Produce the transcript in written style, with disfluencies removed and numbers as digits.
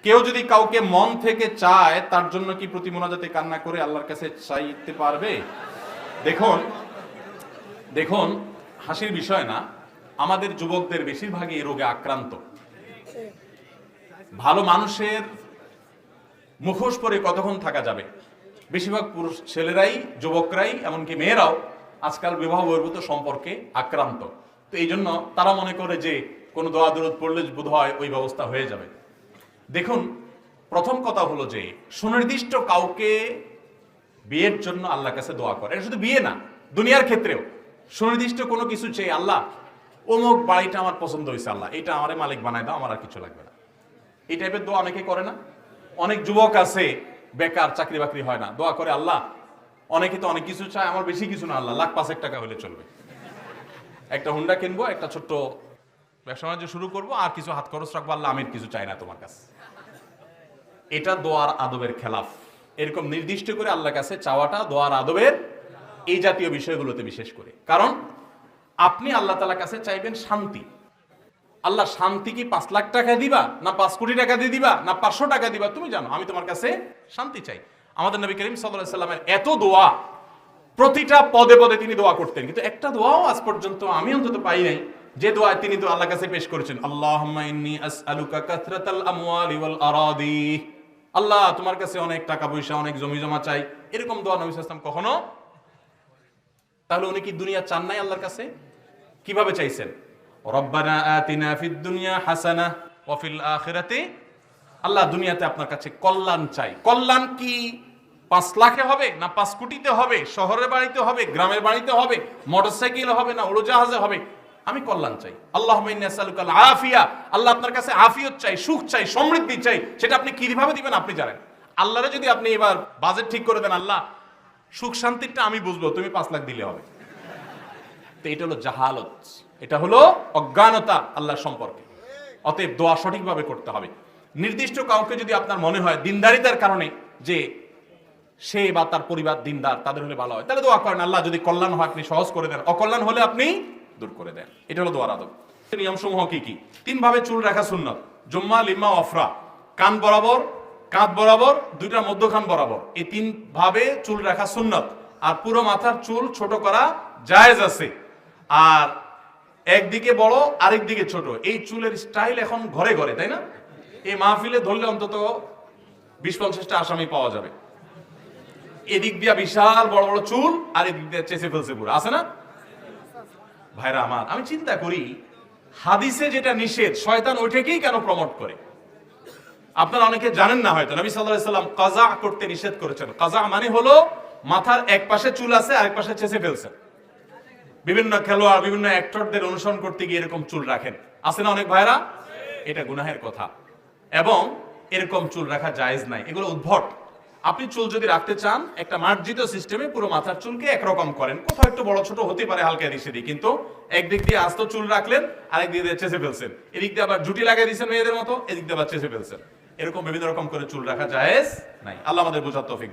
কেউ যদি কাউকে মন থেকে চায়, তার জন্য কি প্রতি মোনাজাতে কান্না করে আল্লাহর কাছে চাইতে পারবে? দেখুন দেখুন হাসির বিষয় না, আমাদের যুবকদের বেশিরভাগই এই রোগে আক্রান্ত। ভালো মানুষের মুখোশ পরে কতক্ষণ থাকা যাবে? বেশিরভাগ পুরুষ ছেলেরাই, যুবকরাই, এমনকি মেয়েরাও আজকাল বিবাহ বহির্ভূত সম্পর্কে আক্রান্ত। তো এই জন্য তারা মনে করে যে কোনো দোয়া দরুদ পড়লে বোধ হয় ওই ব্যবস্থা হয়ে যাবে। দেখুন, প্রথম কথা হলো যে সুনির্দিষ্ট কাউকে বিয়ের জন্য আল্লাহর কাছে দোয়া করে, এটা শুধু বিয়ে না, দুনিয়ার ক্ষেত্রেও সুনির্দিষ্ট কোনো কিছু চেয়ে, আল্লাহ অমুক বাড়িটা আমার পছন্দ হয়েছে, আল্লাহ এটা আমারে মালিক বানায় দাও, আমার আর কিছু লাগবে না। এই টাইপের দোয়া অনেকে করে না? অনেক যুবক আছে বেকার, চাকরি বাকরি হয় না, দোয়া করে আল্লাহ, অনেকে তো অনেক কিছু চায়, আমার বেশি কিছু না আল্লাহ, লাখ 5 টাকা হলে চলবে, একটা হুন্ডা কিনবো, একটা ছোট্ট ব্যবসা বাণিজ্য শুরু করবো, আর কিছু হাত খরচ রাখবো, আল্লাহ আমি কিছু চাই না তোমার কাছে। এটা দোয়ার আদবের খেলাফ। এরকম নির্দিষ্ট করে আল্লাহর কাছে চাওয়াটা দোয়ার আদবের এই জাতীয় বিষয়গুলোতে বিশেষ করে। কারণ আপনি আল্লাহ তাআলার কাছে চাইবেন শান্তি। আল্লাহ শান্তি কি 5 লাখ টাকা দিবা, না 5 কোটি টাকা দিয়ে দিবা, না 500 টাকা দিবা, তুমি জানো, আমি তোমার কাছে শান্তি চাই। আমাদের নবী করিম সাল্লাল্লাহু আলাইহি সাল্লামের এত দোয়া, প্রতিটা পদে পদে তিনি দোয়া করতেন, কিন্তু একটা দোয়াও আজ পর্যন্ত আমি অন্তত পাই নাই যে দোয়া তিনি তো আল্লাহর কাছে পেশ করেছেন, আল্লাহুম্মা ইন্নী আসআলুকা কাসরাতাল আমওয়ালি ওয়াল আরাদি, আল্লাহ তোমার কাছে অনেক টাকা পয়সা, অনেক জমি জমা চাই, এরকম দোয়া নবী সাল্লাল্লাহু আলাইহি ওয়াসাল্লাম কখনো। তাহলে উনি কি দুনিয়া চান নাই আল্লাহর কাছে? কিভাবে চাইছেন? রব্বানা আতিনা ফিদ দুনিয়া হাসানাহ ওয়া ফিল আখিরাতি, আল্লাহ দুনিয়াতে আপনার কাছে কল্যাণ চাই। কল্যাণ কি 5 লাখে হবে, না 5 কোটিতে হবে, শহরের বাড়িতে হবে, গ্রামের বাড়িতে হবে, মোটরসাইকেল হবে, না উড়োজাহাজে হবে? আমি কল্যাণ চাই। আল্লাহুম্মা ইন্নী আসআলুকাল আফিয়া, আল্লাহ আপনার কাছে আফিয়ত চাই, সুখ চাই, সমৃদ্ধি চাই। সেটা আপনি কিভাবে দিবেন আপনি জানেন। আল্লাহরে যদি আপনি এবার বাজেট ঠিক করে দেন, আল্লাহ সুখ শান্তিটা আমি বুঝবো, তুমি 5 লাখ দিলে হবে, তো এটা হলো জাহালত, এটা হলো অজ্ঞানতা আল্লাহর সম্পর্কে। অতএব দোয়া সঠিকভাবে করতে হবে। নির্দিষ্ট কাউকে যদি আপনার মনে হয় দিনদারিতার কারণে যে সে বা তার পরিবার দিনদার, তাদের হলে ভালো হয়, তাহলে দোয়া করেন, আল্লাহ যদি কল্যাণ হয় আপনি সহজ করে দেন, অকল্যাণ হলে আপনি দূর করে দেন। এটা হলো দোয়ার আদব। নিয়ম সমূহ কি কি? 3 ভাবে চুল রাখা সুন্নাত, জুম্মা, লিম্মা, অফরা। কান বরাবর, কাঁধ বরাবর, দুইটা মধ্যখান বরাবর, এই 3 ভাবে চুল রাখা সুন্নাত। আর পুরো মাথার চুল ছোট করা জায়েজ আছে। আর একদিকে বড়, আরেক দিকে ছোট, এই চুলের স্টাইল এখন ঘরে ঘরে, তাই না? এই মাহফিলে ধরলে অন্তত 20-50টা আসামি পাওয়া যাবে। এদিক দিয়া বিশাল বড় বড় চুল, আর এদিক দিয়ে চেঁচে ফেলছে পুরো, আছে না ভাইরা আমার? আমি চিন্তা করি হাদিসে যেটা নিষেধ, শয়তান ওইটাকেই কেন প্রমোট করে? আপনারা অনেকে জানেন না হয়তো, নবী সাল্লাল্লাহু আলাইহি সাল্লাম কাজা করতে নিষেধ করেছেন। কাজা মানে হলো মাথার এক পাশে চুল আছে, আরেক পাশে চেঁচে ফেলছেন। বিভিন্ন খেলোয়াড়, বিভিন্ন অ্যাক্টরদের অনুসরণ করতে গিয়ে এরকম চুল রাখেন, আছে না অনেক ভাইরা? এটা গুনাহের কথা, এবং এরকম চুল রাখা জায়েজ নাই, এগুলো উদ্ভট। আপনি চুল যদি রাখতে চান, একটা মার্জিত সিস্টেমে পুরো মাথার চুলকে একরকম করেন, কোথাও একটু বড় ছোট হতে পারে হালকা এদিক সেদিক, কিন্তু একদিক দিয়ে আস্ত চুল রাখলেন, আরেক দিক দিয়ে চেঁচে ফেলছেন, এদিক দিয়ে আবার জুটি লাগিয়ে দিয়েছেন মেয়েদের মতো, এদিক দিয়ে আবার চেঁচে ফেলছেন, এরকম বিভিন্ন রকম করে চুল রাখা জায়েজ নাই। আল্লাহ আমাদের বোঝার তৌফিক দান।